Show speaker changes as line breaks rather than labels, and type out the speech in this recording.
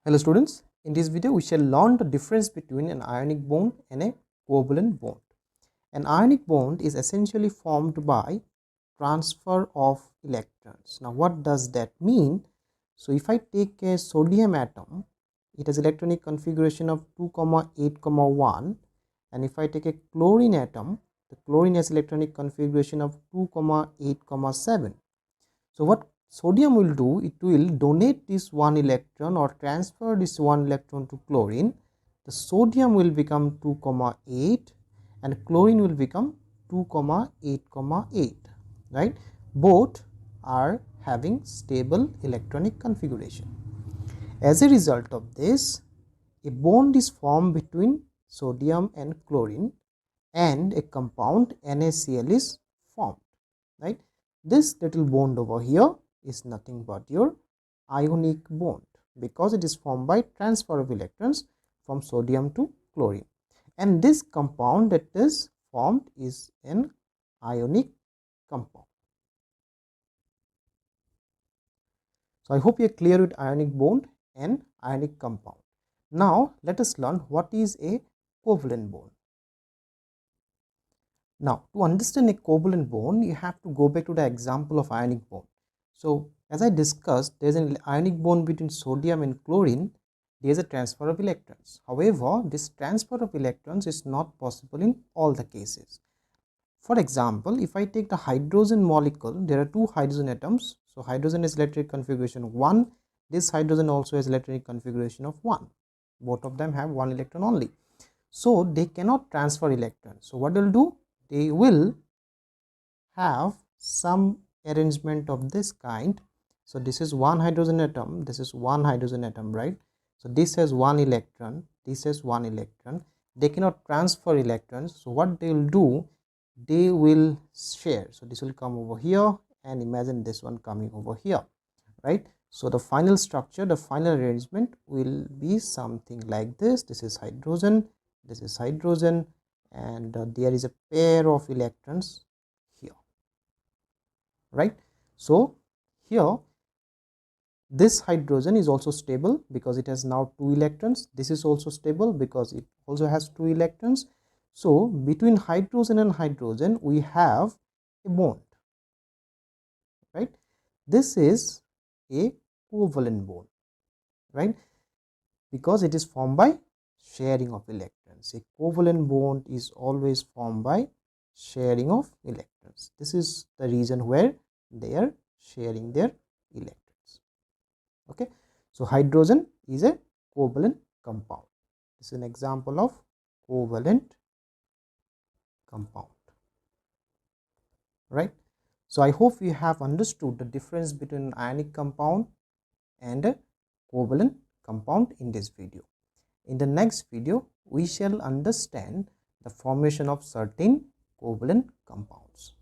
Hello students, in this video we shall learn the difference between an ionic bond and a covalent bond. An ionic bond is essentially formed by transfer of electrons. Now what does that mean? So if I take a sodium atom, it has electronic configuration of 2,8,1, and if I take a chlorine atom, the chlorine has electronic configuration of 2,8,7. So what sodium will do, it will donate this one electron or transfer this one electron to chlorine. The sodium will become 2,8 and chlorine will become 2,8,8, right? Both are having stable electronic configuration. As a result of this, a bond is formed between sodium and chlorine and a compound NaCl is formed, right? This little bond over here is nothing but your ionic bond because it is formed by transfer of electrons from sodium to chlorine, and this compound that is formed is an ionic compound. So I hope you are clear with ionic bond and ionic compound. Now let us learn what is a covalent bond. Now, to understand a covalent bond, you have to go back to the example of ionic bond. So, as I discussed, there is an ionic bond between sodium and chlorine. There is a transfer of electrons. However, this transfer of electrons is not possible in all the cases. For example, if I take the hydrogen molecule, there are two hydrogen atoms. So, hydrogen is electronic configuration 1. This hydrogen also has electronic configuration of 1. Both of them have 1 electron only. So, they cannot transfer electrons. So, what they will do? They will have some arrangement of this kind. So this is one hydrogen atom, this is one hydrogen atom, right? So this has one electron, this has one electron. They cannot transfer electrons. So what they will do, they will share. So this will come over here, and imagine this one coming over here, right? So the final structure, the final arrangement will be something like this. This is hydrogen, this is hydrogen, and there is a pair of electrons here, right? So here this hydrogen is also stable because it has now 2 electrons. This is also stable because it also has 2 electrons. So between hydrogen and hydrogen we have a bond, right? This is a covalent bond, right? Because it is formed by sharing of electrons. A covalent bond is always formed by sharing of electrons. This is the reason where they are sharing their electrons. Okay, so hydrogen is a covalent compound. This is an example of covalent compound, right? So I hope you have understood the difference between an ionic compound and a covalent compound in this video. In the next video, we shall understand the formation of certain covalent compounds.